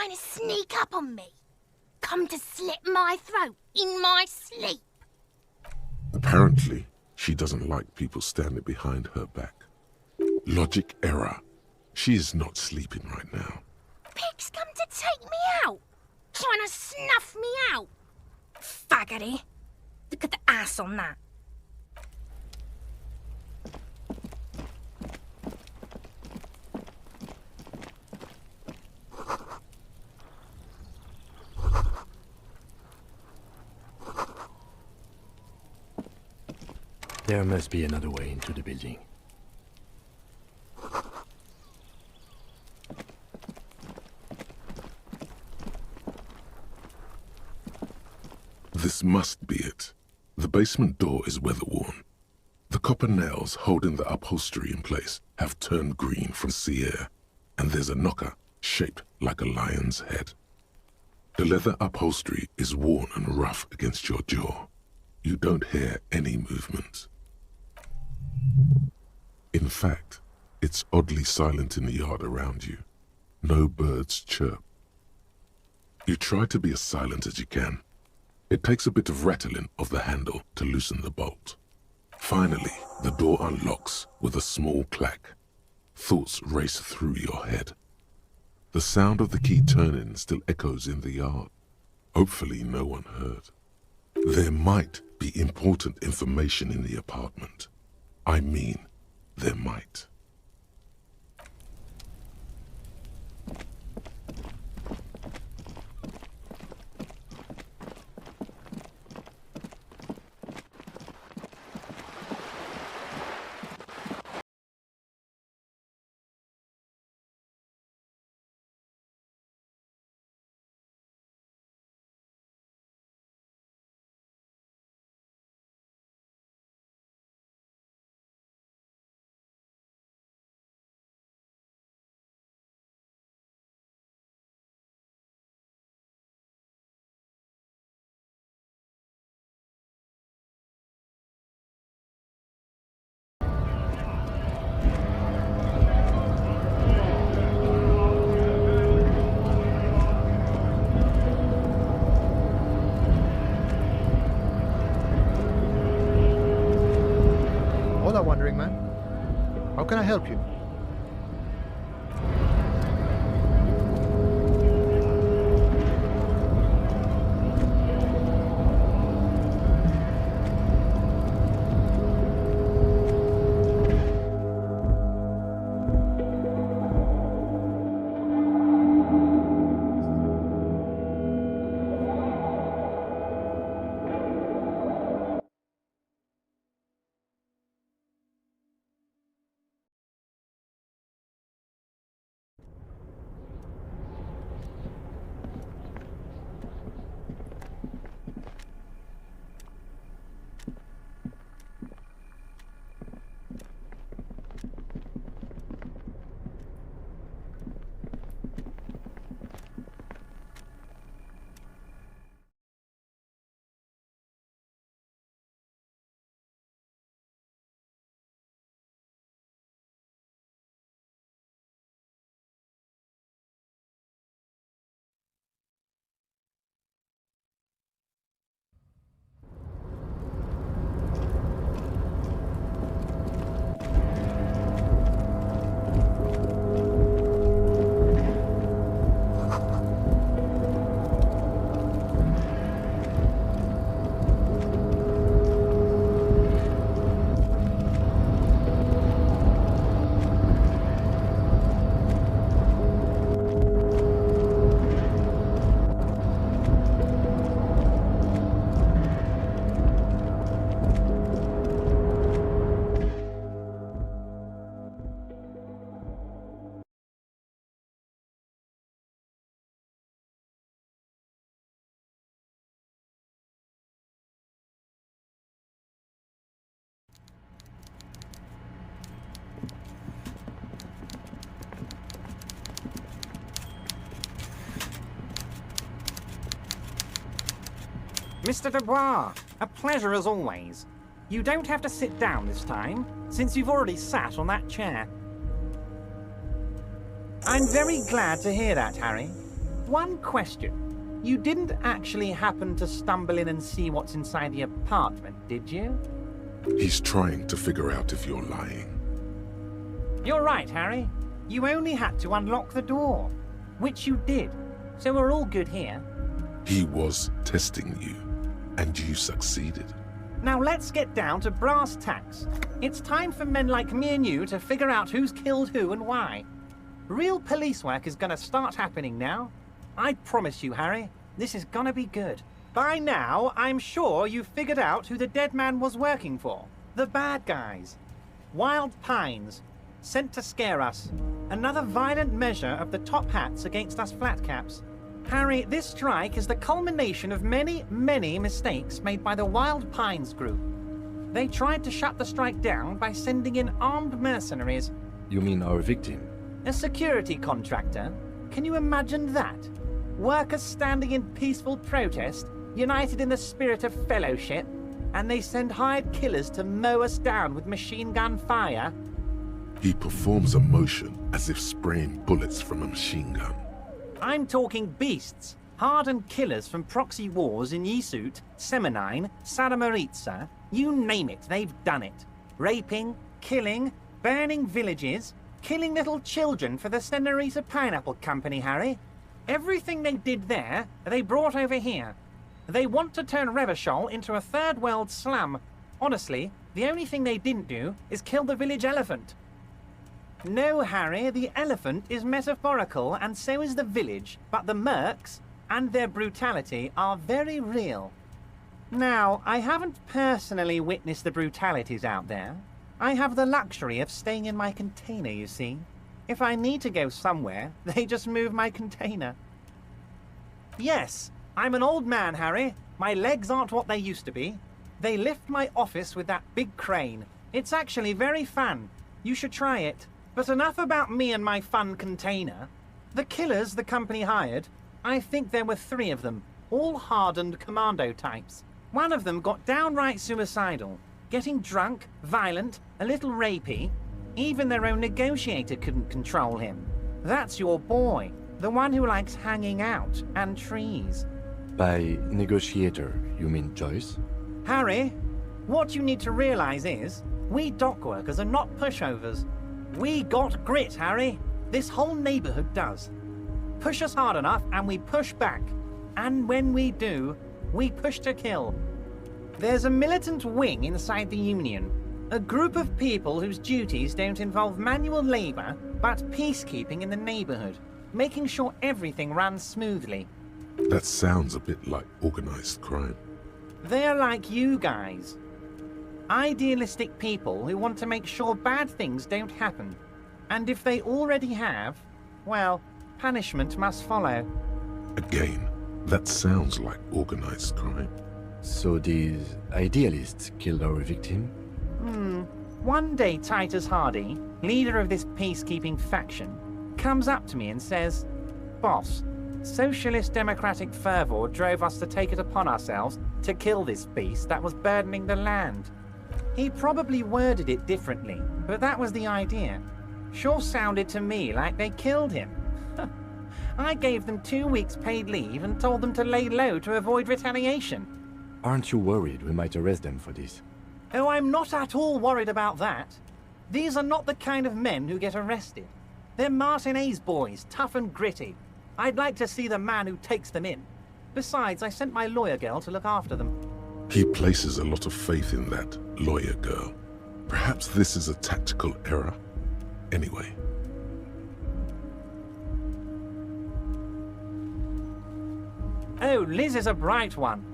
trying to sneak up on me? Come to slit my throat in my sleep? Apparently, she doesn't like people standing behind her back. Logic error. She is not sleeping right now. Pig's come to take me out. Trying to snuff me out. Faggoty. Look at the ass on that. There must be another way into the building. This must be it. The basement door is weather-worn. The copper nails holding the upholstery in place have turned green from sea air, and there's a knocker shaped like a lion's head. The leather upholstery is worn and rough against your jaw. You don't hear any movement. In fact, it's oddly silent in the yard around you. No birds chirp. You try to be as silent as you can. It takes a bit of rattling of the handle to loosen the bolt. Finally, the door unlocks with a small clack. Thoughts race through your head. The sound of the key turning still echoes in the yard. Hopefully no one heard. There might be important information in the apartment. I mean, there might. Hola, wandering man. How can I help you? Mr. Dubois, a pleasure as always. You don't have to sit down this time, since you've already sat on that chair. I'm very glad to hear that, Harry. One question. You didn't actually happen to stumble in and see what's inside the apartment, did you? He's trying to figure out if you're lying. You're right, Harry. You only had to unlock the door, which you did. So we're all good here. He was testing you, and you succeeded. Now let's get down to brass tacks. It's time for men like me and you to figure out who's killed who and why. Real police work is gonna start happening now. I promise you, Harry, this is gonna be good. By now, I'm sure you've figured out who the dead man was working for. The bad guys. Wild Pines. Sent to scare us. Another violent measure of the top hats against us flatcaps. Harry, this strike is the culmination of many, many mistakes made by the Wild Pines group. They tried to shut the strike down by sending in armed mercenaries. You mean our victim? A security contractor? Can you imagine that? Workers standing in peaceful protest, united in the spirit of fellowship, and they send hired killers to mow us down with machine gun fire? He performs a motion as if spraying bullets from a machine gun. I'm talking beasts, hardened killers from proxy wars in Yisut, Semenine, Saramaritsa, you name it, they've done it. Raping, killing, burning villages, killing little children for the Senorita Pineapple Company, Harry. Everything they did there, they brought over here. They want to turn Revachol into a third world slum. Honestly, the only thing they didn't do is kill the village elephant. No, Harry, the elephant is metaphorical and so is the village, but the mercs and their brutality are very real. Now, I haven't personally witnessed the brutalities out there. I have the luxury of staying in my container, you see. If I need to go somewhere, they just move my container. Yes, I'm an old man, Harry. My legs aren't what they used to be. They lift my office with that big crane. It's actually very fun. You should try it. But enough about me and my fun container. The killers the company hired, I think there were 3 of them, all hardened commando types. One of them got downright suicidal, getting drunk, violent, a little rapey. Even their own negotiator couldn't control him. That's your boy, the one who likes hanging out and trees. By negotiator, you mean Joyce? Harry, what you need to realize is, we dock workers are not pushovers. We got grit, Harry. This whole neighborhood does. Push us hard enough and we push back. And when we do, we push to kill. There's a militant wing inside the Union. A group of people whose duties don't involve manual labor, but peacekeeping in the neighborhood. Making sure everything runs smoothly. That sounds a bit like organized crime. They're like you guys. Idealistic people who want to make sure bad things don't happen. And if they already have, well, punishment must follow. Again, that sounds like organized crime. So these idealists killed our victim? One day Titus Hardy, leader of this peacekeeping faction, comes up to me and says, "Boss, socialist democratic fervor drove us to take it upon ourselves to kill this beast that was burdening the land." He probably worded it differently, but that was the idea. Sure sounded to me like they killed him. I gave them 2 weeks paid leave and told them to lay low to avoid retaliation. Aren't you worried we might arrest them for this? Oh, I'm not at all worried about that. These are not the kind of men who get arrested. They're Martinez boys, tough and gritty. I'd like to see the man who takes them in. Besides, I sent my lawyer girl to look after them. He places a lot of faith in that lawyer girl. Perhaps this is a tactical error. Anyway. Oh, Liz is a bright one.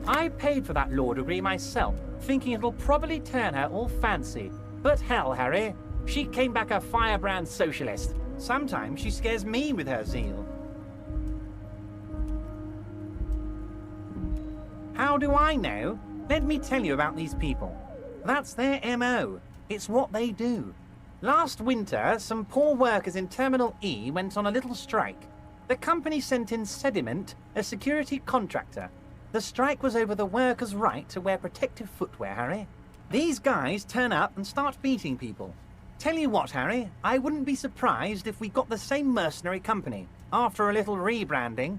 I paid for that law degree myself, thinking it'll probably turn her all fancy. But hell, Harry, she came back a firebrand socialist. Sometimes she scares me with her zeal. How do I know? Let me tell you about these people. That's their MO. It's what they do. Last winter, some poor workers in Terminal E went on a little strike. The company sent in Sediment, a security contractor. The strike was over the workers' right to wear protective footwear, Harry. These guys turn up and start beating people. Tell you what, Harry, I wouldn't be surprised if we got the same mercenary company. after a little rebranding.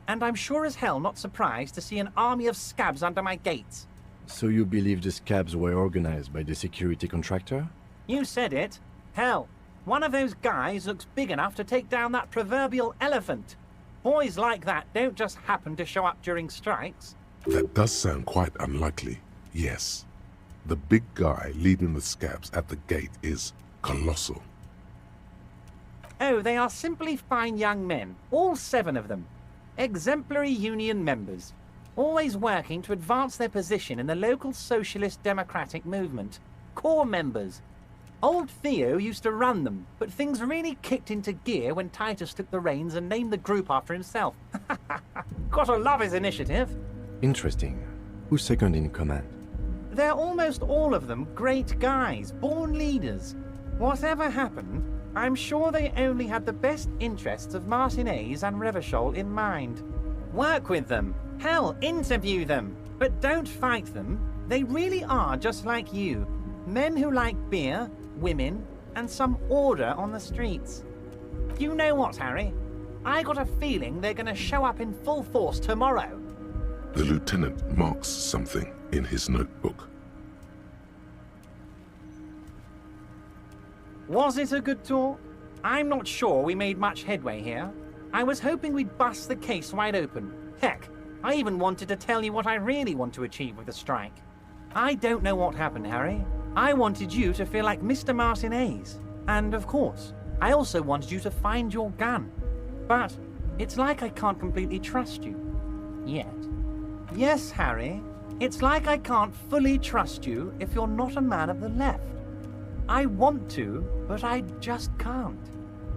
And I'm sure as hell not surprised to see an army of scabs under my gates. So you believe the scabs were organized by the security contractor? You said it. Hell, one of those guys looks big enough to take down that proverbial elephant. Boys like that don't just happen to show up during strikes. That does sound quite unlikely, yes. The big guy leading the scabs at the gate is colossal. Oh, they are simply fine young men, all 7 of them. Exemplary union members, always working to advance their position in the local socialist democratic movement. Core members. Old Theo used to run them, but things really kicked into gear when Titus took the reins and named the group after himself. Gotta love his initiative. Interesting. Who's second in command? They're almost all of them great guys, born leaders. Whatever happened, I'm sure they only had the best interests of Martinez and Revachol in mind. Work with them. Hell, interview them. But don't fight them. They really are just like you. Men who like beer, women, and some order on the streets. You know what, Harry? I got a feeling they're gonna show up in full force tomorrow. The lieutenant marks something in his notebook. Was it a good talk? I'm not sure we made much headway here. I was hoping we'd bust the case wide open. Heck, I even wanted to tell you what I really want to achieve with the strike. I don't know what happened, Harry. I wanted you to feel like Mr. Martinez. And of course, I also wanted you to find your gun. But it's like I can't completely trust you. Yet. Yes, Harry. It's like I can't fully trust you if you're not a man of the left. I want to, but I just can't.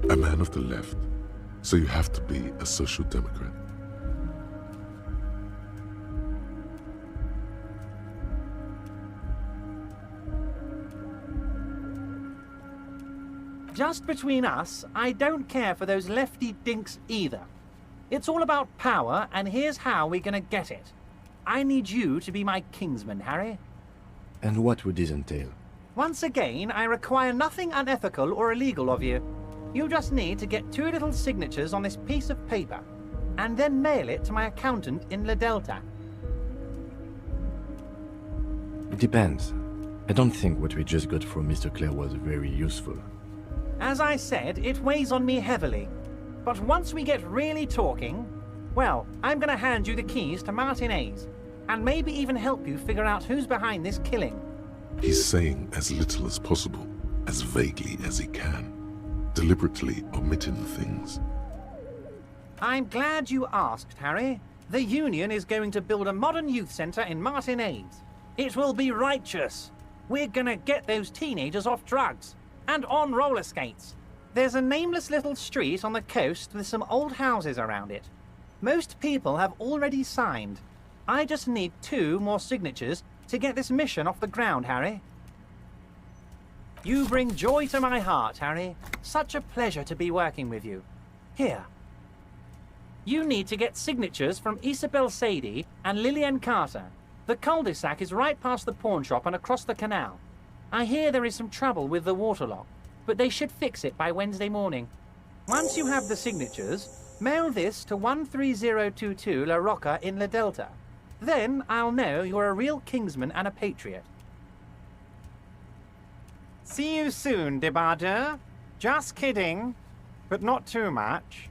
A man of the left, so you have to be a social democrat. Just between us, I don't care for those lefty dinks either. It's all about power, and here's how we're gonna get it. I need you to be my kingsman, Harry. And what would this entail? Once again, I require nothing unethical or illegal of you. You just need to get 2 little signatures on this piece of paper, and then mail it to my accountant in La Delta. It depends. I don't think what we just got from Mr. Clare was very useful. As I said, it weighs on me heavily. But once we get really talking, well, I'm gonna hand you the keys to Martinez, and maybe even help you figure out who's behind this killing. He's saying as little as possible, as vaguely as he can, deliberately omitting things. I'm glad you asked, Harry. The Union is going to build a modern youth centre in Martinez. It will be righteous. We're gonna get those teenagers off drugs and on roller skates. There's a nameless little street on the coast with some old houses around it. Most people have already signed. I just need 2 more signatures to get this mission off the ground, Harry. You bring joy to my heart, Harry. Such a pleasure to be working with you. Here. You need to get signatures from Isabel Sadie and Lillian Carter. The cul-de-sac is right past the pawn shop and across the canal. I hear there is some trouble with the water lock, but they should fix it by Wednesday morning. Once you have the signatures, mail this to 13022 La Rocca in La Delta. Then I'll know you're a real kingsman and a patriot. See you soon, Debardeur. Just kidding, but not too much.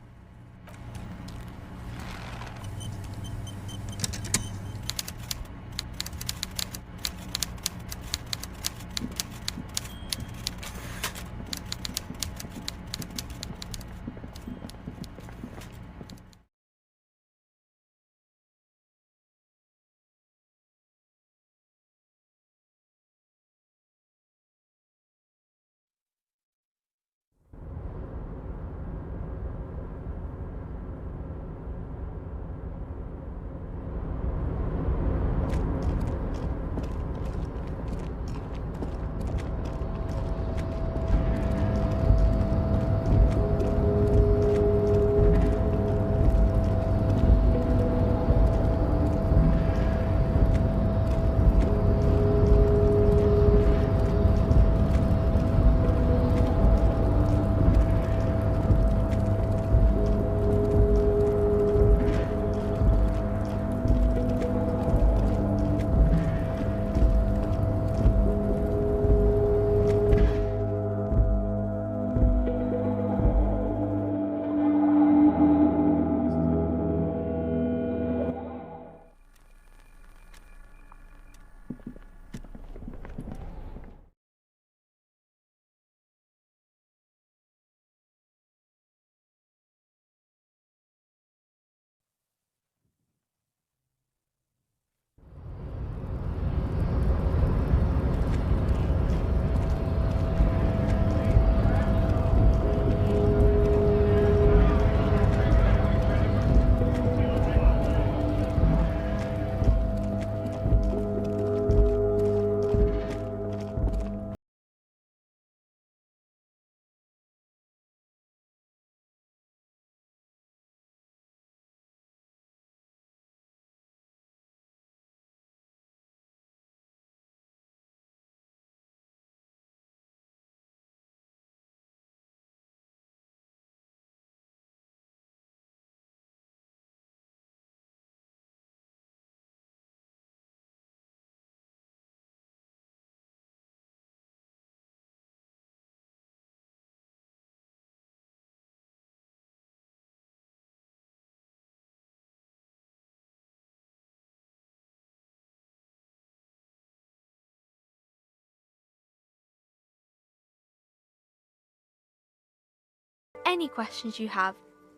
any questions you have.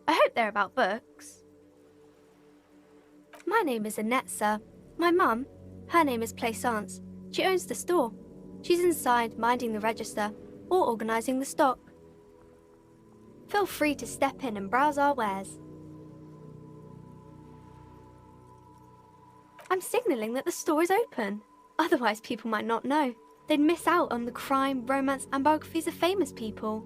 I hope they're about books. My name is Annette, sir. My mum, her name is Plaisance. She owns the store. She's inside minding the register or organising the stock. Feel free to step in and browse our wares. I'm signalling that the store is open. Otherwise people might not know. They'd miss out on the crime, romance and biographies of famous people.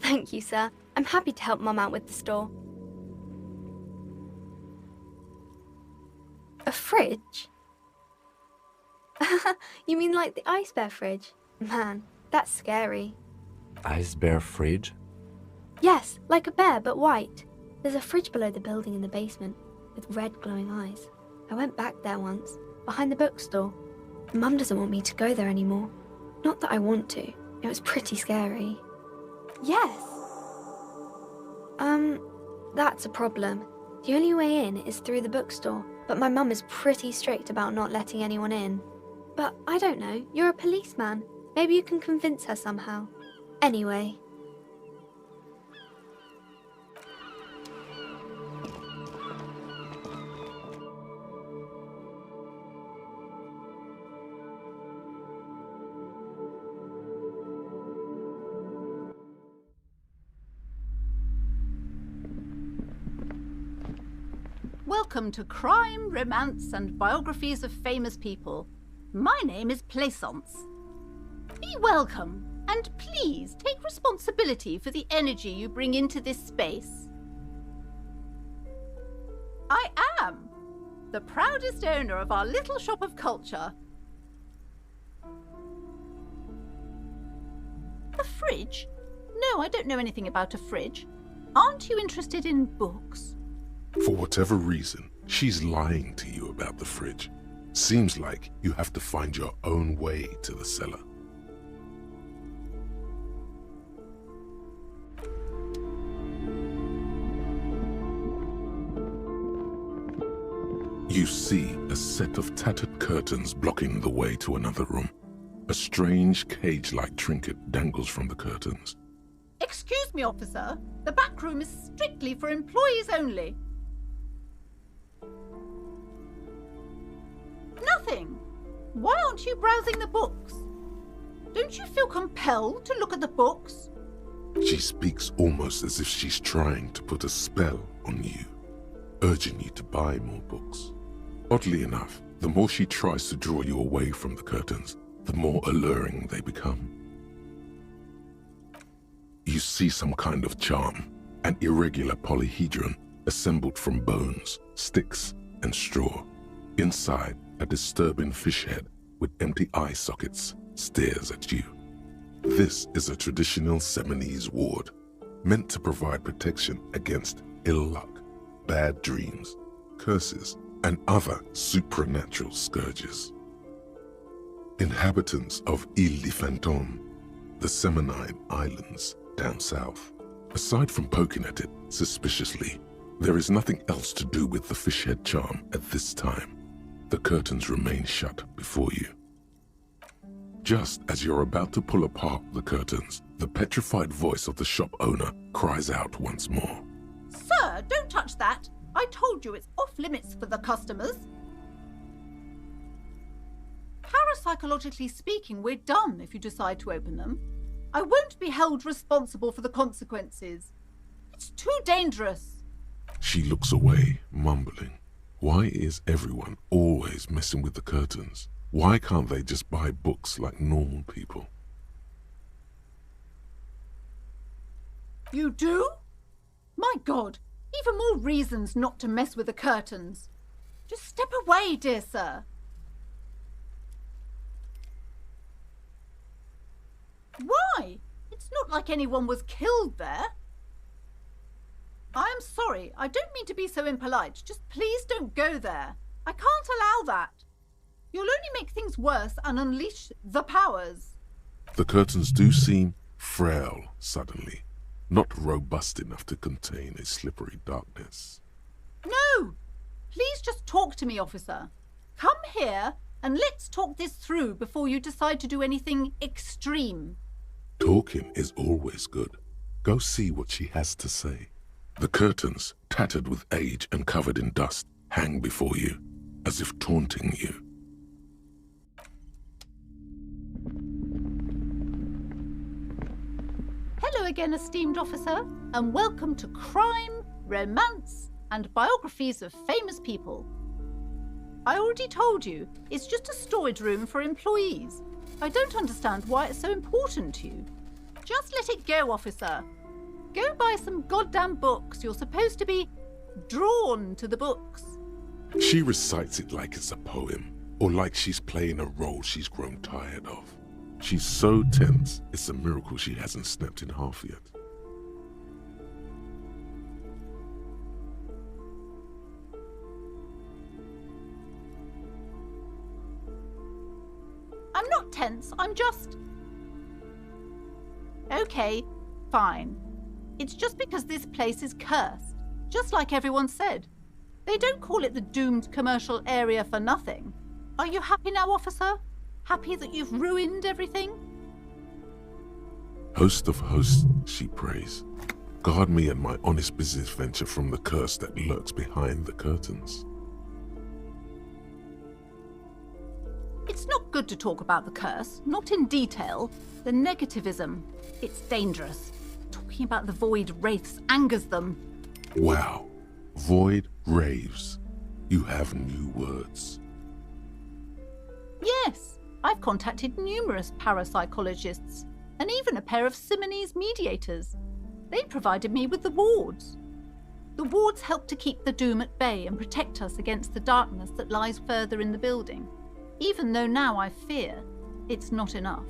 Thank you, sir. I'm happy to help Mum out with the store. A fridge? You mean like the ice bear fridge? Man, that's scary. Ice bear fridge? Yes, like a bear but white. There's a fridge below the building in the basement, with red glowing eyes. I went back there once, behind the bookstore. Mum doesn't want me to go there anymore. Not that I want to. It was pretty scary. Yes. That's a problem. The only way in is through the bookstore, but my mum is pretty strict about not letting anyone in. But I don't know, you're a policeman. Maybe you can convince her somehow. Anyway. Welcome to Crime, Romance and Biographies of Famous People. My name is Plaisance. Be welcome, and please take responsibility for the energy you bring into this space. I am the proudest owner of our little shop of culture. A fridge? No, I don't know anything about a fridge. Aren't you interested in books? For whatever reason, she's lying to you about the fridge. Seems like you have to find your own way to the cellar. You see a set of tattered curtains blocking the way to another room. A strange cage-like trinket dangles from the curtains. Excuse me, officer. The back room is strictly for employees only. Nothing. Why aren't you browsing the books? Don't you feel compelled to look at the books? She speaks almost as if she's trying to put a spell on you, urging you to buy more books. Oddly enough, the more she tries to draw you away from the curtains, the more alluring they become. You see some kind of charm, an irregular polyhedron assembled from bones, sticks, and straw. Inside, a disturbing fish head with empty eye sockets stares at you. This is a traditional Seminese ward, meant to provide protection against ill luck, bad dreams, curses, and other supernatural scourges. Inhabitants of Île de Fantôme, the Seminine Islands down south. Aside from poking at it suspiciously, there is nothing else to do with the fish head charm at this time. The curtains remain shut before you. Just as you're about to pull apart the curtains, the petrified voice of the shop owner cries out once more. Sir, don't touch that. I told you it's off limits for the customers. Parapsychologically speaking, we're done if you decide to open them. I won't be held responsible for the consequences. It's too dangerous. She looks away, mumbling. Why is everyone always messing with the curtains? Why can't they just buy books like normal people? You do? My God, even more reasons not to mess with the curtains. Just step away, dear sir. Why? It's not like anyone was killed there. I am sorry, I don't mean to be so impolite. Just please don't go there. I can't allow that. You'll only make things worse and unleash the powers. The curtains do seem frail suddenly, not robust enough to contain a slippery darkness. No! Please just talk to me, officer. Come here And let's talk this through before you decide to do anything extreme. Talking is always good. Go see what she has to say. The curtains, tattered with age and covered in dust, hang before you, as if taunting you. Hello again, esteemed officer, and welcome to Crime, Romance, and Biographies of Famous People. I already told you, it's just a storage room for employees. I don't understand why it's so important to you. Just let it go, officer. Go buy some goddamn books. You're supposed to be drawn to the books. She recites it like it's a poem, or like she's playing a role she's grown tired of. She's so tense, it's a miracle she hasn't snapped in half yet. I'm not tense, I'm just... Okay, fine. It's just because this place is cursed, just like everyone said. They don't call it the doomed commercial area for nothing. Are you happy now, officer? Happy that you've ruined everything? Host of hosts, she prays. Guard me and my honest business venture from the curse that lurks behind the curtains. It's not good to talk about the curse, not in detail. The negativism, it's dangerous. Talking about the void wraiths angers them. Wow. Void raves. You have new words. Yes, I've contacted numerous parapsychologists and even a pair of Simonese mediators. They provided me with the wards. The wards help to keep the doom at bay and protect us against the darkness that lies further in the building, even though now I fear it's not enough.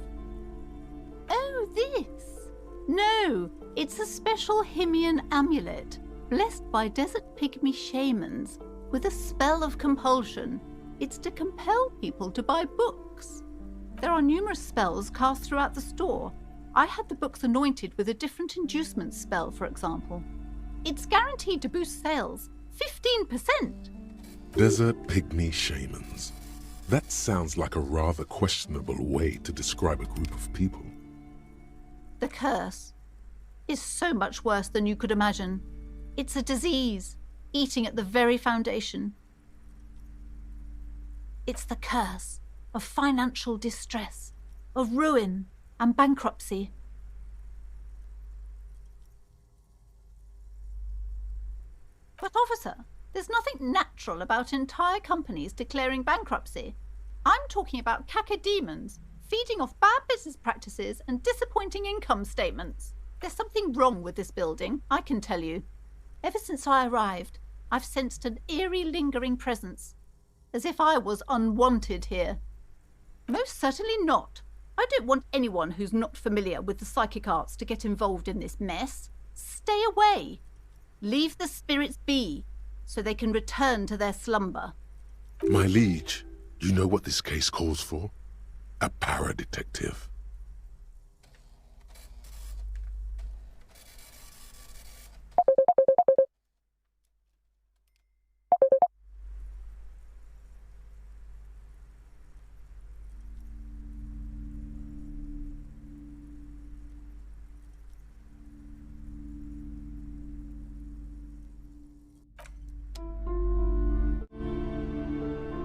Oh, this? No, it's a special Himian amulet, blessed by desert pygmy shamans, with a spell of compulsion. It's to compel people to buy books. There are numerous spells cast throughout the store. I had the books anointed with a different inducement spell, for example. It's guaranteed to boost sales 15%. Desert pygmy shamans. That sounds like a rather questionable way to describe a group of people. The curse is so much worse than you could imagine. It's a disease, eating at the very foundation. It's the curse of financial distress, of ruin and bankruptcy. But officer, there's nothing natural about entire companies declaring bankruptcy. I'm talking about cacodemons feeding off bad business practices and disappointing income statements. There's something wrong with this building, I can tell you. Ever since I arrived, I've sensed an eerie lingering presence, as if I was unwanted here. Most certainly not. I don't want anyone who's not familiar with the psychic arts to get involved in this mess. Stay away. Leave the spirits be, so they can return to their slumber. My liege, do you know what this case calls for? A para-detective.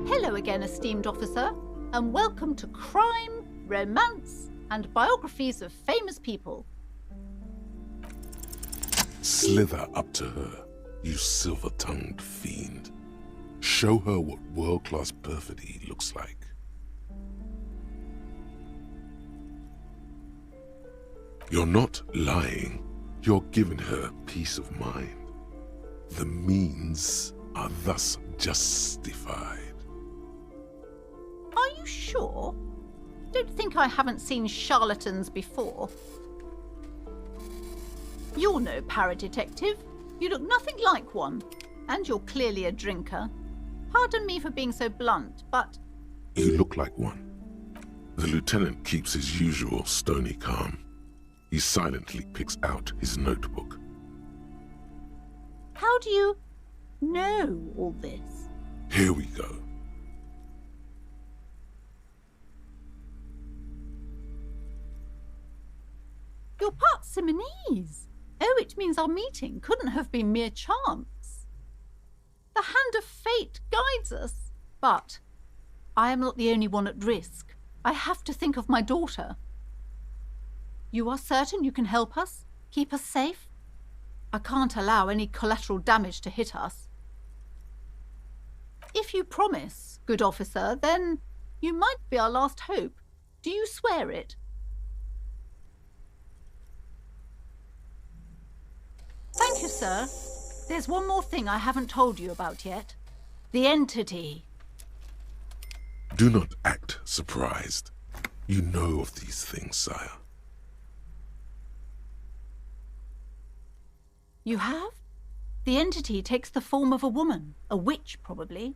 Hello again, esteemed officer, and welcome to Crime, Romance, and Biographies of Famous People. Slither up to her, you silver-tongued fiend. Show her what world-class perfidy looks like. You're not lying. You're giving her peace of mind. The means are thus justified. Are you sure? Don't think I haven't seen charlatans before. You're no para-detective. You look nothing like one. And you're clearly a drinker. Pardon me for being so blunt, but... You look like one. The lieutenant keeps his usual stony calm. He silently picks out his notebook. How do you know all this? Here we go. You're part Simonese. Oh, it means our meeting couldn't have been mere chance. The hand of fate guides us. But I am not the only one at risk. I have to think of my daughter. You are certain you can help us? Keep us safe? I can't allow any collateral damage to hit us. If you promise, good officer, then you might be our last hope. Do you swear it? Thank you, sir. There's one more thing I haven't told you about yet. The entity. Do not act surprised. You know of these things, sire. You have? The entity takes the form of a woman, a witch probably.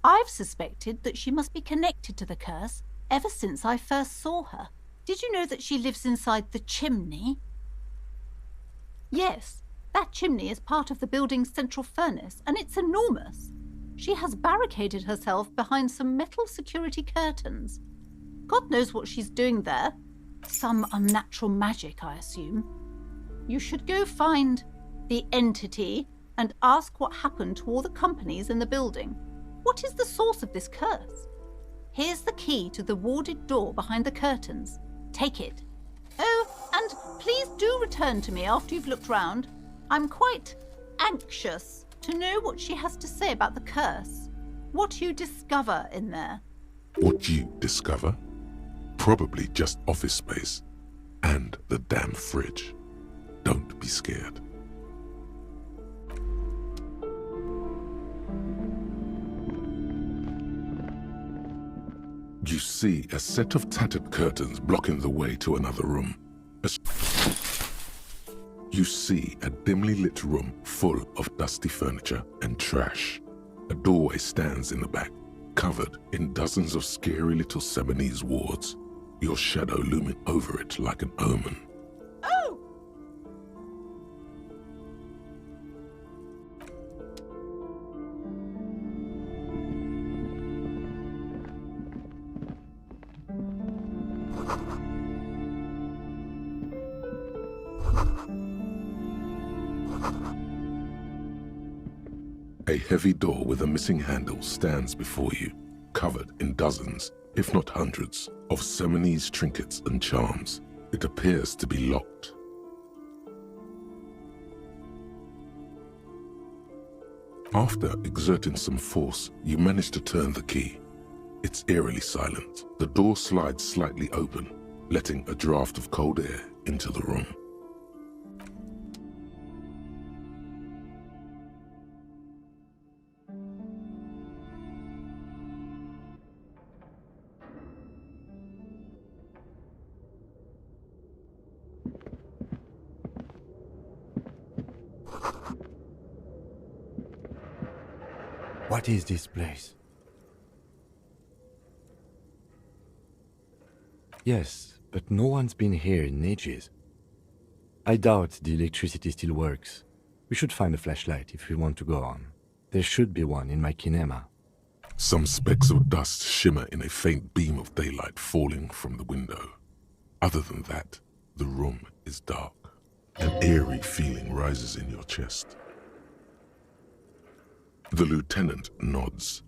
I've suspected that she must be connected to the curse ever since I first saw her. Did you know that she lives inside the chimney? Yes, that chimney is part of the building's central furnace, and it's enormous. She has barricaded herself behind some metal security curtains. God knows what she's doing there. Some unnatural magic, I assume. You should go find the entity and ask what happened to all the companies in the building. What is the source of this curse? Here's the key to the warded door behind the curtains. Take it. Oh, and please do return to me after you've looked round. I'm quite anxious to know what she has to say about the curse. What you discover in there. What you discover? Probably just office space. And the damn fridge. Don't be scared. You see a set of tattered curtains blocking the way to another room. You see a dimly lit room full of dusty furniture and trash. A doorway stands in the back, covered in dozens of scary little Simonese wards, your shadow looming over it like an omen. Oh! A heavy door with a missing handle stands before you, covered in dozens, if not hundreds, of Simonese trinkets and charms. It appears to be locked. After exerting some force, you manage to turn the key. It's eerily silent. The door slides slightly open, letting a draft of cold air into the room. What is this place? Yes, but no one's been here in ages. I doubt the electricity still works. We should find a flashlight if we want to go on. There should be one in my kinema. Some specks of dust shimmer in a faint beam of daylight falling from the window. Other than that, the room is dark. An eerie feeling rises in your chest. The lieutenant nods.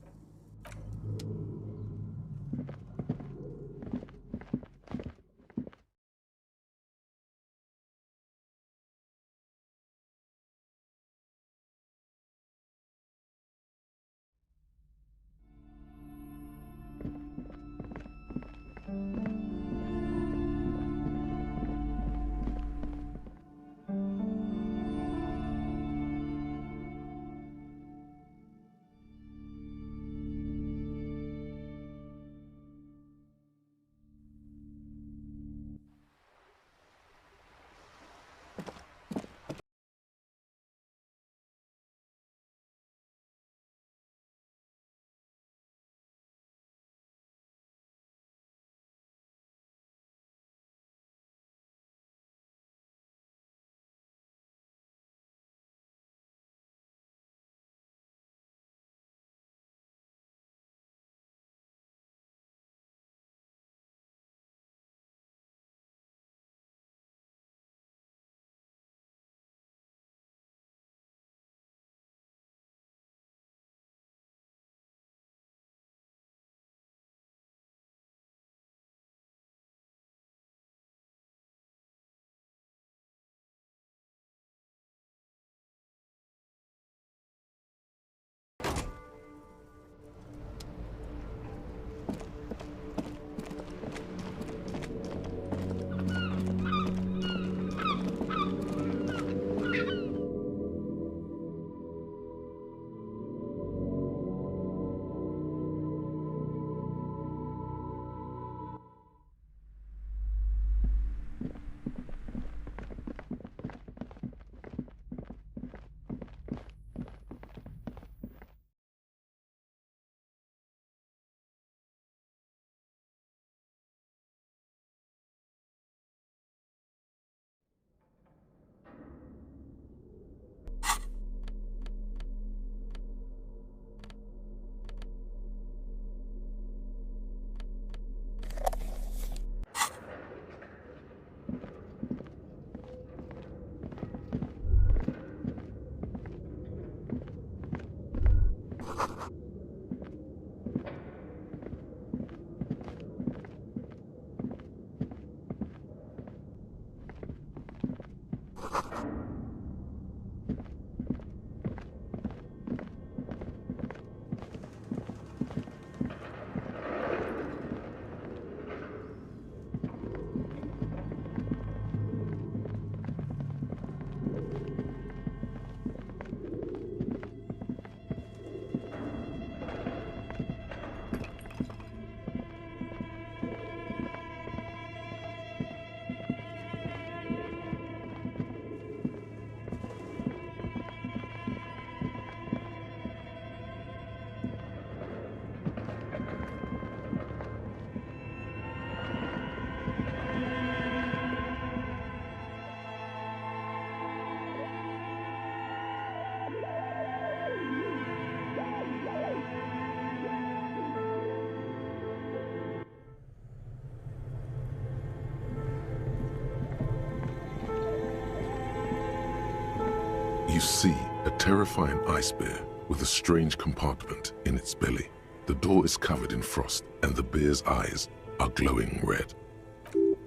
see a terrifying ice bear with a strange compartment in its belly. The door is covered in frost and the bear's eyes are glowing red.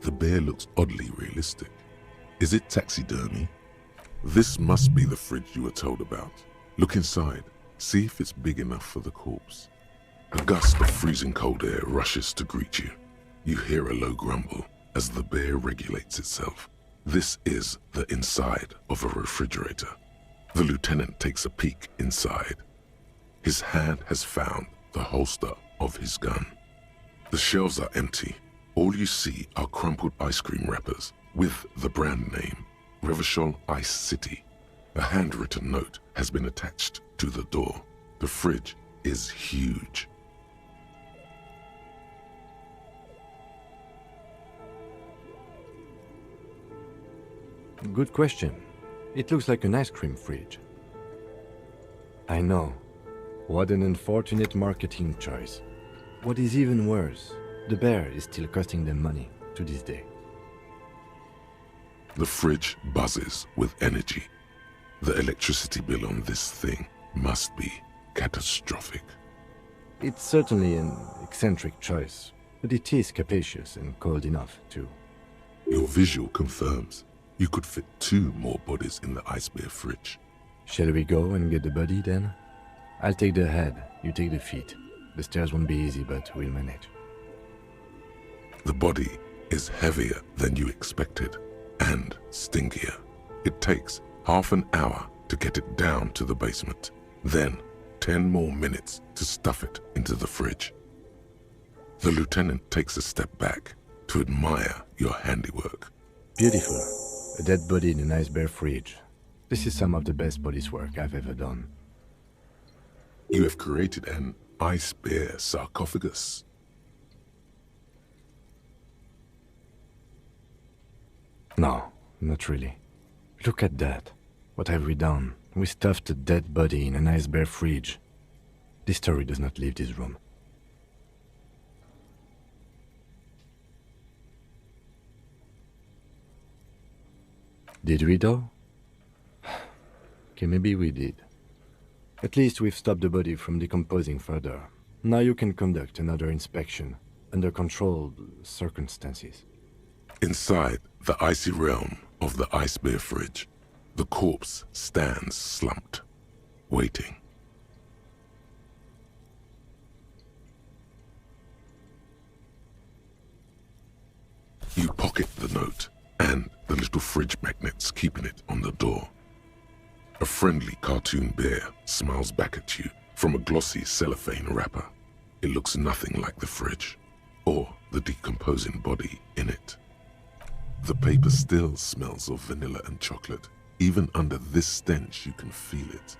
The bear looks oddly realistic. Is it taxidermy? This must be the fridge you were told about. Look inside. See if it's big enough for the corpse. A gust of freezing cold air rushes to greet you. You hear a low grumble as the bear regulates itself. This is the inside of a refrigerator. The lieutenant takes a peek inside. His hand has found the holster of his gun. The shelves are empty. All you see are crumpled ice cream wrappers with the brand name, Revachol Ice City. A handwritten note has been attached to the door. The fridge is huge. Good question. It looks like an ice cream fridge. I know. What an unfortunate marketing choice. What is even worse, the bear is still costing them money to this day. The fridge buzzes with energy. The electricity bill on this thing must be catastrophic. It's certainly an eccentric choice, but it is capacious and cold enough, too. Your visual confirms you could fit 2 more bodies in the ice bear fridge. Shall we go and get the body, then? I'll take the head, you take the feet. The stairs won't be easy, but we'll manage. The body is heavier than you expected and stinkier. It takes half an hour to get it down to the basement, then 10 more minutes to stuff it into the fridge. The lieutenant takes a step back to admire your handiwork. Beautiful. A dead body in an ice bear fridge. This is some of the best police work I've ever done. You have created an ice bear sarcophagus. No, not really. Look at that. What have we done? We stuffed a dead body in an ice bear fridge. This story does not leave this room. Did we though? Okay, maybe we did. At least we've stopped the body from decomposing further. Now you can conduct another inspection under controlled circumstances. Inside the icy realm of the ice bear fridge, the corpse stands slumped, waiting. You pocket the note and the little fridge magnets keeping it on the door. A friendly cartoon bear smiles back at you from a glossy cellophane wrapper. It looks nothing like the fridge or the decomposing body in it. The paper still smells of vanilla and chocolate. Even under this stench, you can feel it.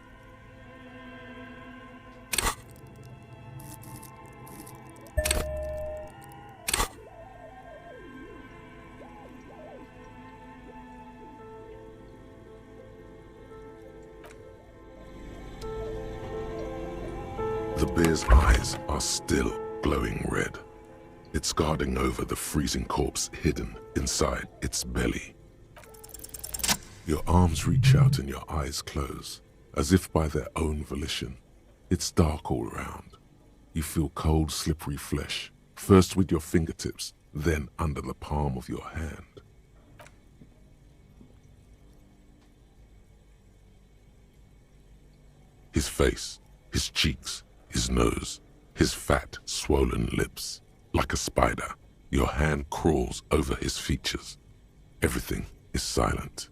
The bear's eyes are still glowing red. It's guarding over the freezing corpse hidden inside its belly. Your arms reach out and your eyes close, as if by their own volition. It's dark all around. You feel cold, slippery flesh, first with your fingertips, then under the palm of your hand. His face, his cheeks, his nose, his fat, swollen lips. Like a spider, your hand crawls over his features. Everything is silent.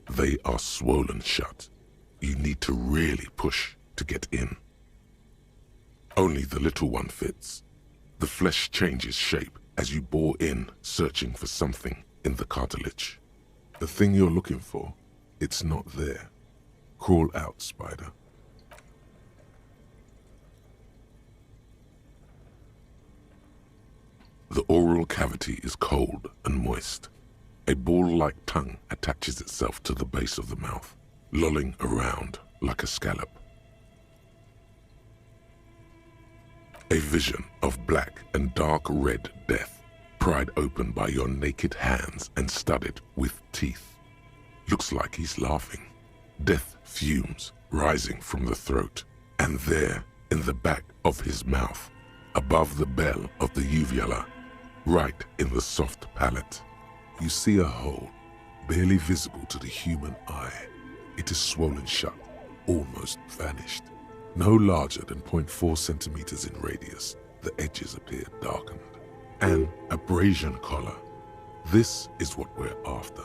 They are swollen shut. You need to really push to get in. Only the little one fits. The flesh changes shape as you bore in, searching for something in the cartilage. The thing you're looking for, it's not there. Crawl out, spider. The oral cavity is cold and moist. A ball-like tongue attaches itself to the base of the mouth, lolling around like a scallop. A vision of black and dark red death, pried open by your naked hands and studded with teeth. Looks like he's laughing. death fumes rising from the throat, and there, in the back of his mouth, above the bell of the uvula, right in the soft palate, you see a hole, barely visible to the human eye. It is swollen shut, almost vanished. No larger than 0.4 centimeters in radius, the edges appear darkened. An abrasion collar. This is what we're after.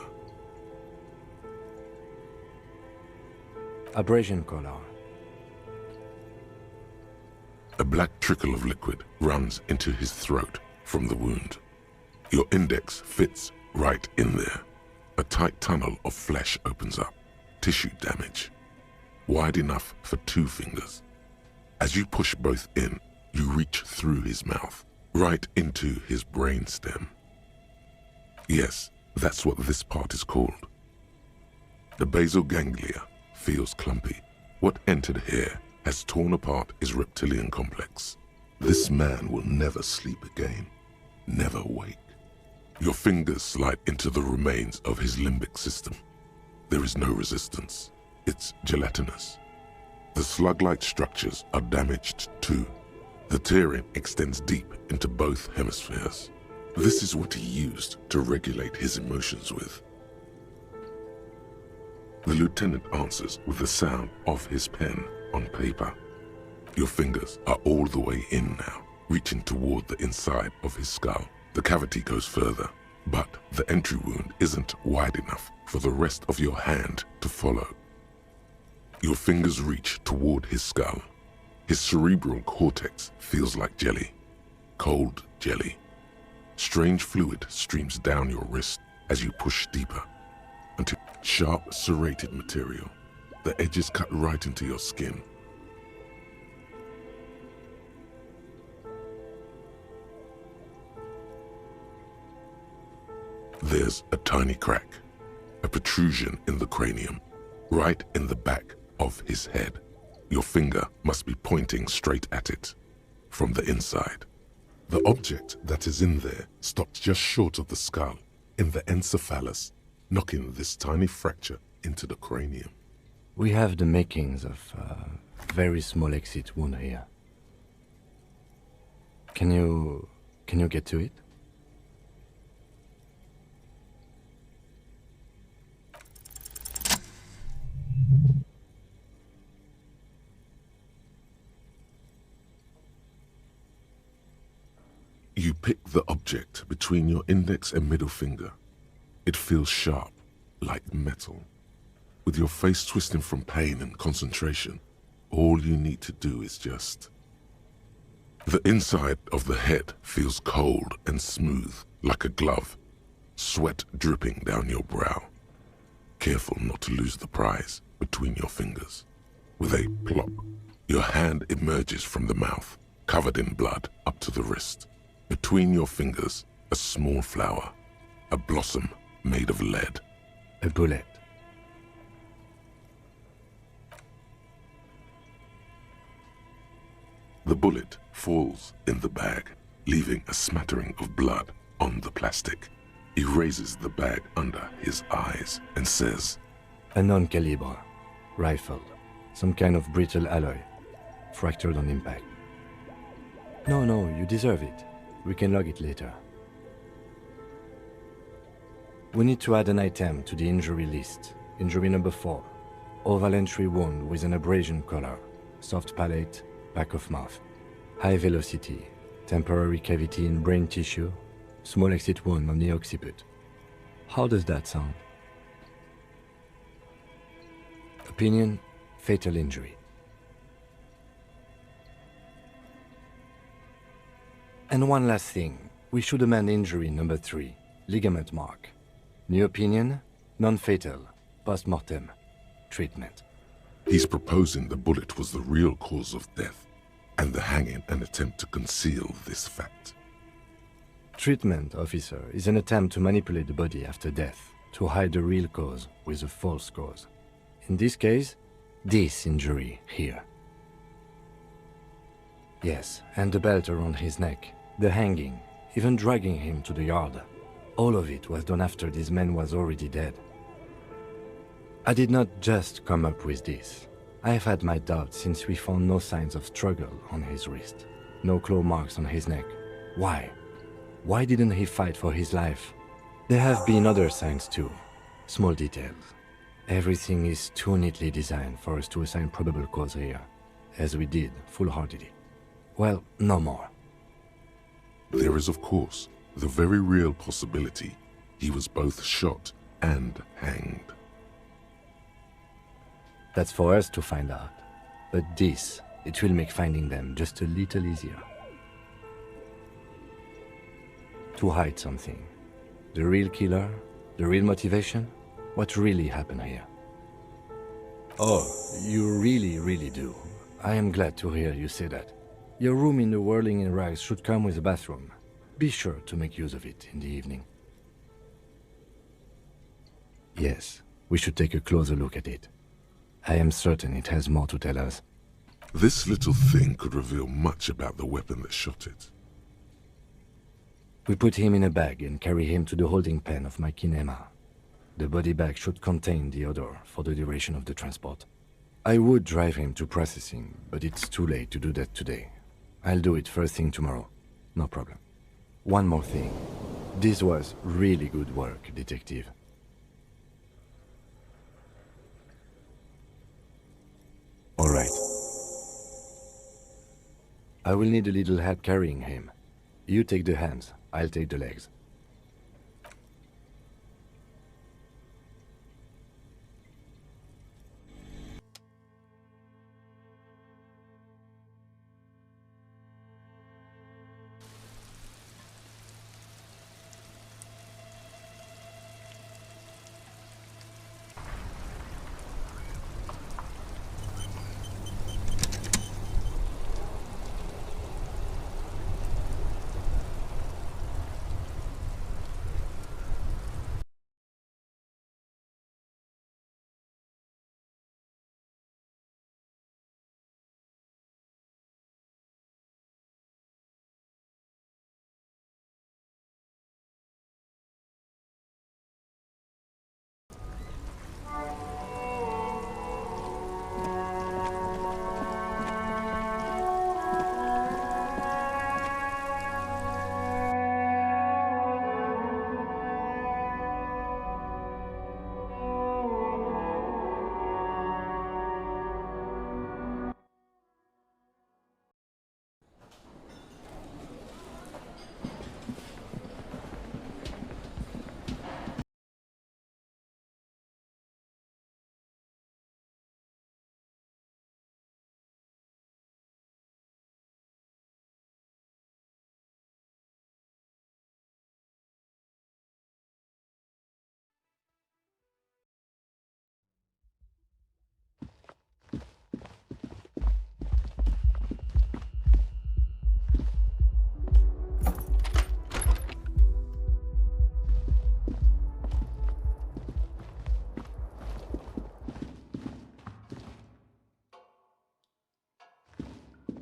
Abrasion collar. A black trickle of liquid runs into his throat from the wound. Your index fits right in there. A tight tunnel of flesh opens up. Tissue damage. Wide enough for 2 fingers. As you push both in, you reach through his mouth, right into his brain stem. Yes, that's what this part is called. The basal ganglia feels clumpy. What entered here has torn apart his reptilian complex. This man will never sleep again, never wake. Your fingers slide into the remains of his limbic system. There is no resistance. It's gelatinous. The slug-like structures are damaged too. The tearing extends deep into both hemispheres. This is what he used to regulate his emotions with. The lieutenant answers with the sound of his pen on paper. Your fingers are all the way in now, reaching toward the inside of his skull. The cavity goes further, but the entry wound isn't wide enough for the rest of your hand to follow. Your fingers reach toward his skull. His cerebral cortex feels like jelly, cold jelly. Strange fluid streams down your wrist as you push deeper until sharp, serrated material. The edges cut right into your skin. There's a tiny crack, a protrusion in the cranium, right in the back of his head. Your finger must be pointing straight at it, from the inside. The object that is in there stops just short of the skull, in the encephalus, knocking this tiny fracture into the cranium. We have the makings of a very small exit wound here. Can you get to it? You pick the object between your index and middle finger. It feels sharp, like metal. With your face twisting from pain and concentration, all you need to do is just... The inside of the head feels cold and smooth, like a glove, sweat dripping down your brow. Careful not to lose the prize between your fingers. With a plop, your hand emerges from the mouth, covered in blood up to the wrist. Between your fingers, a small flower, a blossom made of lead. A bullet. The bullet falls in the bag, leaving a smattering of blood on the plastic. He raises the bag under his eyes and says, A non-caliber. Rifled. Some kind of brittle alloy. Fractured on impact. No, you deserve it. We can log it later. We need to add an item to the injury list. Injury number 4. Oval entry wound with an abrasion collar. Soft palate, back of mouth. High velocity. Temporary cavity in brain tissue. Small exit wound on the occiput. How does that sound? Opinion, fatal injury. And one last thing, we should amend injury number 3, ligament mark. New opinion, non-fatal, post-mortem, treatment. He's proposing the bullet was the real cause of death, and the hanging an attempt to conceal this fact. Treatment, officer, is an attempt to manipulate the body after death, to hide the real cause with a false cause. In this case, this injury here. Yes, and the belt around his neck. The hanging, even dragging him to the yard. All of it was done after this man was already dead. I did not just come up with this. I have had my doubts since we found no signs of struggle on his wrist. No claw marks on his neck. Why? Why didn't he fight for his life? There have been other signs too. Small details. Everything is too neatly designed for us to assign probable cause here, as we did, full-heartedly. Well, no more. There is, of course, the very real possibility he was both shot and hanged. That's for us to find out. But this, it will make finding them just a little easier. To hide something. The real killer, the real motivation, what really happened here. Oh, you really do. I am glad to hear you say that. Your room in the Whirling in Rags should come with a bathroom. Be sure to make use of it in the evening. Yes, we should take a closer look at it. I am certain it has more to tell us. This little thing could reveal much about the weapon that shot it. We put him in a bag and carry him to the holding pen of my kinema. The body bag should contain the odor for the duration of the transport. I would drive him to processing, but it's too late to do that today. I'll do it first thing tomorrow. No problem. One more thing. This was really good work, detective. All right. I will need a little help carrying him. You take the hands, I'll take the legs.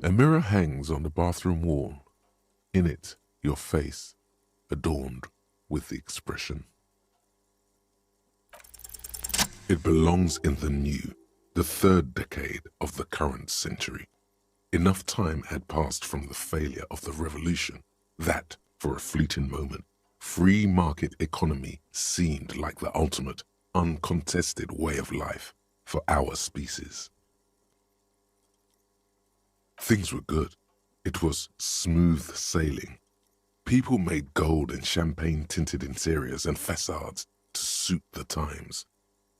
A mirror hangs on the bathroom wall. In it, your face, adorned with the expression. It belongs in the new, the third decade of the current century. Enough time had passed from the failure of the revolution that, for a fleeting moment, free market economy seemed like the ultimate, uncontested way of life for our species. Things were good. It was smooth sailing. People made gold and champagne-tinted interiors and facades to suit the times,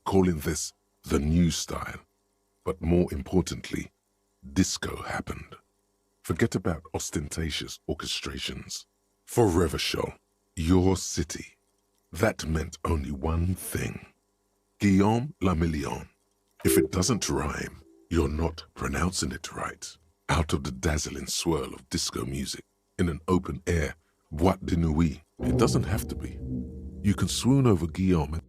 calling this the new style. But more importantly, disco happened. Forget about ostentatious orchestrations. For Revachol, your city, that meant only one thing. Guillaume le Million. If it doesn't rhyme, you're not pronouncing it right. Out of the dazzling swirl of disco music, in an open-air boîte de nuit, it doesn't have to be. You can swoon over Guillaume and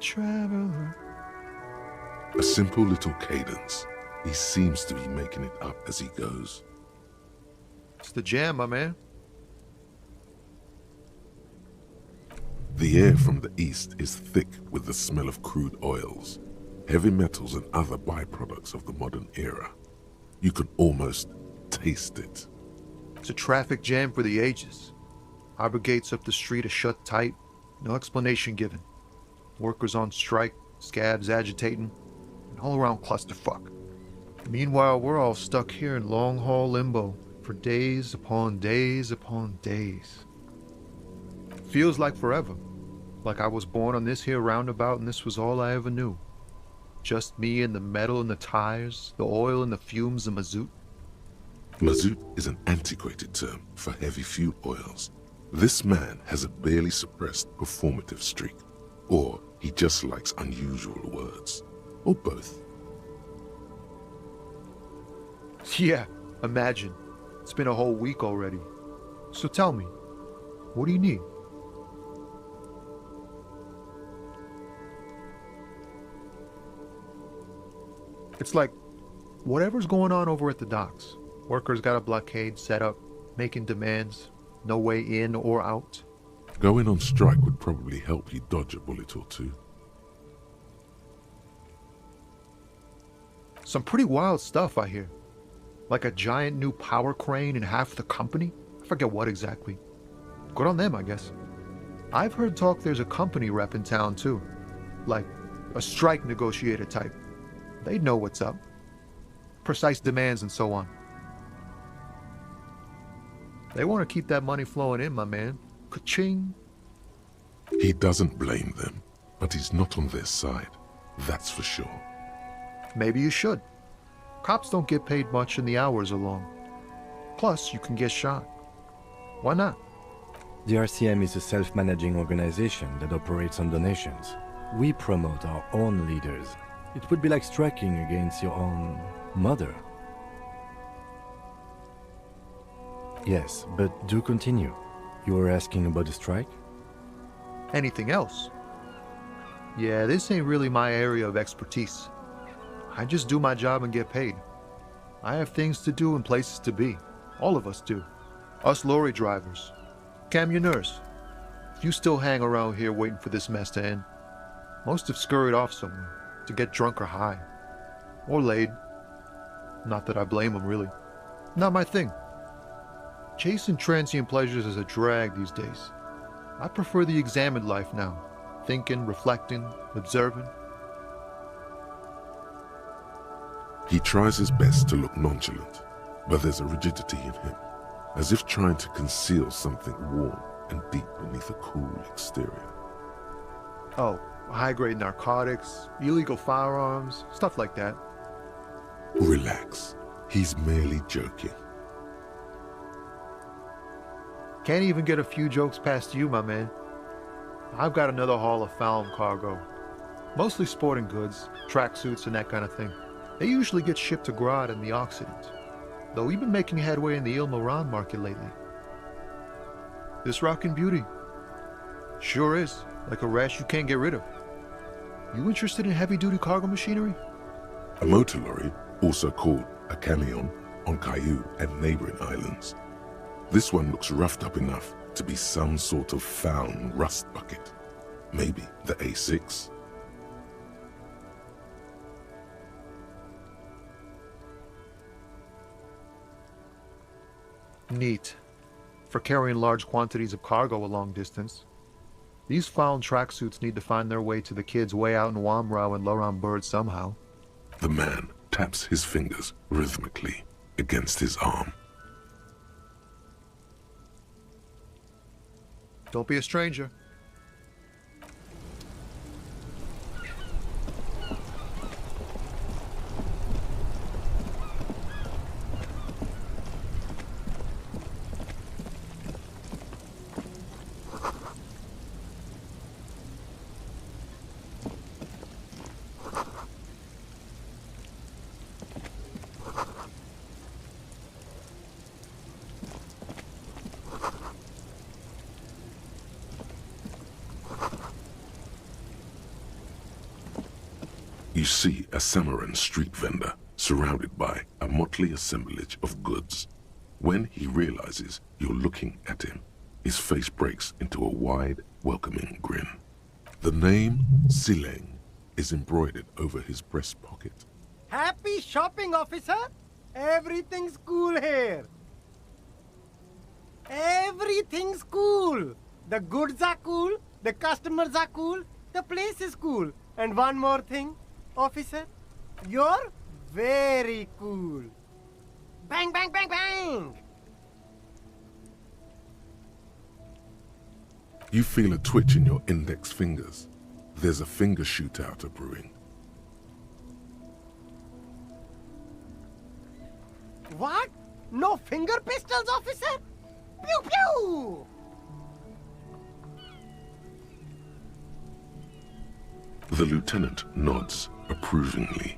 traveler. A simple little cadence. He seems to be making it up as he goes. It's the jam, my man. The air from the east is thick with the smell of crude oils, heavy metals and other byproducts of the modern era. You can almost taste it. It's a traffic jam for the ages. Harbor gates up the street are shut tight, no explanation given. Workers on strike, scabs agitating, an all-around clusterfuck. Meanwhile, we're all stuck here in long-haul limbo for days upon days upon days. Feels like forever. Like I was born on this here roundabout and this was all I ever knew. Just me and the metal and the tires, the oil and the fumes of mazout. Mazout is an antiquated term for heavy fuel oils. This man has a barely suppressed performative streak, or he just likes unusual words, or both. Yeah, imagine. It's been a whole week already. So tell me, what do you need? It's like, whatever's going on over at the docks. Workers got a blockade set up, making demands, no way in or out. Going on strike would probably help you dodge a bullet or two. Some pretty wild stuff, I hear. Like a giant new power crane in half the company? I forget what exactly. Good on them, I guess. I've heard talk there's a company rep in town too. Like a strike negotiator type. They'd know what's up. Precise demands and so on. They want to keep that money flowing in, my man. Ka-ching. He doesn't blame them, but he's not on their side. That's for sure. Maybe you should. Cops don't get paid much and the hours are long. Plus, you can get shot. Why not? The RCM is a self-managing organization that operates on donations. We promote our own leaders. It would be like striking against your own mother. Yes, but do continue. You were asking about the strike? Anything else? Yeah, this ain't really my area of expertise. I just do my job and get paid. I have things to do and places to be. All of us do. Us lorry drivers. Camionneurs. If you still hang around here waiting for this mess to end, most have scurried off somewhere to get drunk or high. Or laid. Not that I blame them, really. Not my thing. Chasing transient pleasures is a drag these days. I prefer the examined life now. Thinking, reflecting, observing. He tries his best to look nonchalant, but there's a rigidity in him, as if trying to conceal something warm and deep beneath a cool exterior. Oh, high-grade narcotics, illegal firearms, stuff like that. Relax. He's merely joking. Can't even get a few jokes past you, my man. I've got another haul of found cargo. Mostly sporting goods, tracksuits and that kind of thing. They usually get shipped to Grad in the Occident, though we've been making headway in the Ilmaran market lately. This rockin' beauty. Sure is, like a rash you can't get rid of. You interested in heavy-duty cargo machinery? A motor lorry, also called a camion, on Caillou and neighboring islands. This one looks roughed up enough to be some sort of found rust bucket. Maybe the A6. Neat. For carrying large quantities of cargo a long distance. These found tracksuits need to find their way to the kids way out in Wamrau and Loran Bird somehow. The man taps his fingers rhythmically against his arm. Don't be a stranger. You see a Samaran street vendor surrounded by a motley assemblage of goods. When he realizes you're looking at him, his face breaks into a wide, welcoming grin. The name Sileng is embroidered over his breast pocket. Happy shopping, officer! Everything's cool here. Everything's cool. The goods are cool, the customers are cool, the place is cool. And one more thing, officer, you're very cool. Bang, bang, bang, bang! You feel a twitch in your index fingers. There's a finger shootout brewing. What? No finger pistols, officer? Pew pew! The lieutenant nods approvingly.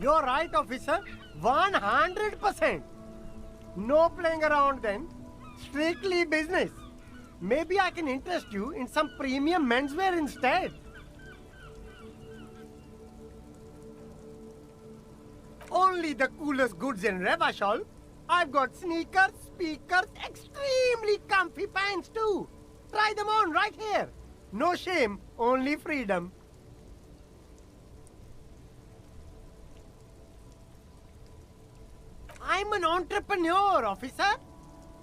You're right, officer. 100%. No playing around then. Strictly business. Maybe I can interest you in some premium menswear instead. Only the coolest goods in Revachol. I've got sneakers, speakers, extremely comfy pants too. Try them on right here. No shame, only freedom. I'm an entrepreneur, officer.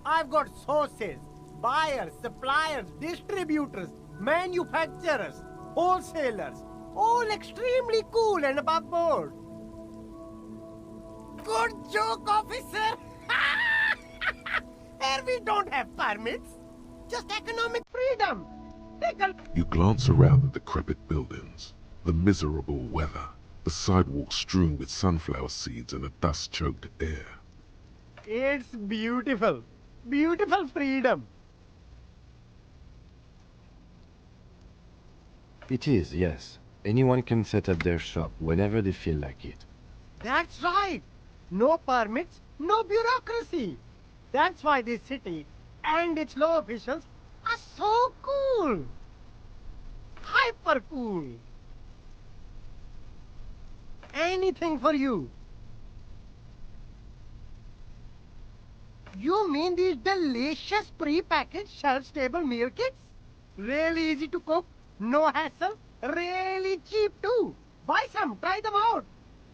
I've got sources, buyers, suppliers, distributors, manufacturers, wholesalers, all extremely cool and above board. Good joke, officer. Here we don't have permits, just economic freedom. Take a... You glance around the decrepit buildings, the miserable weather, the sidewalks strewn with sunflower seeds and a dust-choked air. It's beautiful. Beautiful freedom. It is, yes. Anyone can set up their shop whenever they feel like it. That's right. No permits, no bureaucracy. That's why this city and its law officials are so cool. Hyper cool. Anything for you. You mean these delicious pre-packaged shelf-stable meal kits? Really easy to cook, no hassle, really cheap too. Buy some, try them out.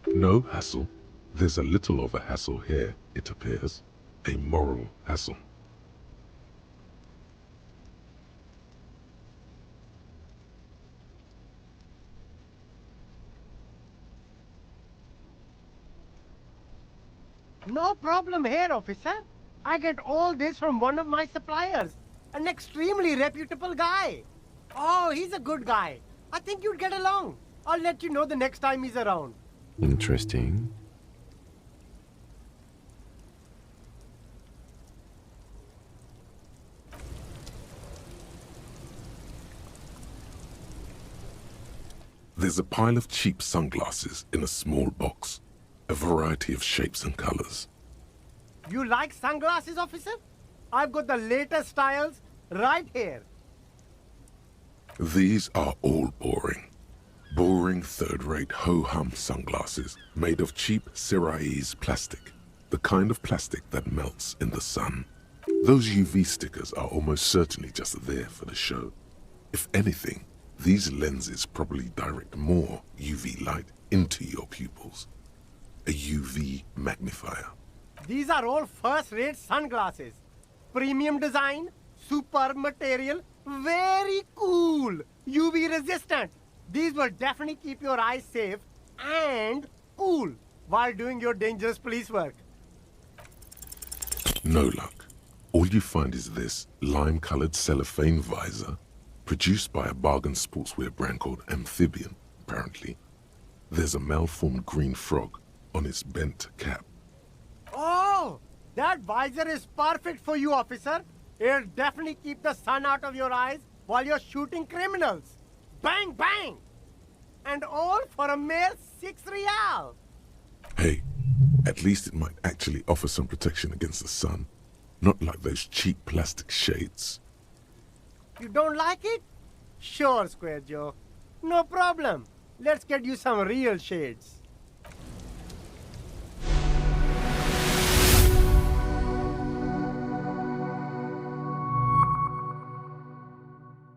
No hassle. There's a little of a hassle here, it appears. A moral hassle. No problem here, officer. I get all this from one of my suppliers, an extremely reputable guy. Oh, he's a good guy. I think you'd get along. I'll let you know the next time he's around. Interesting. There's a pile of cheap sunglasses in a small box, a variety of shapes and colors. You like sunglasses, officer? I've got the latest styles right here. These are all boring. Boring third-rate ho-hum sunglasses made of cheap Syrahese plastic, the kind of plastic that melts in the sun. Those UV stickers are almost certainly just there for the show. If anything, these lenses probably direct more UV light into your pupils. A UV magnifier. These are all first-rate sunglasses. Premium design, superb material, very cool, UV resistant. These will definitely keep your eyes safe and cool while doing your dangerous police work. No luck. All you find is this lime-colored cellophane visor, produced by a bargain sportswear brand called Amphibian, apparently. There's a malformed green frog on its bent cap. Oh, that visor is perfect for you, officer. It'll definitely keep the sun out of your eyes while you're shooting criminals. Bang, bang! And all for a mere 6 real. Hey, at least it might actually offer some protection against the sun. Not like those cheap plastic shades. You don't like it? Sure, Square Joe. No problem. Let's get you some real shades.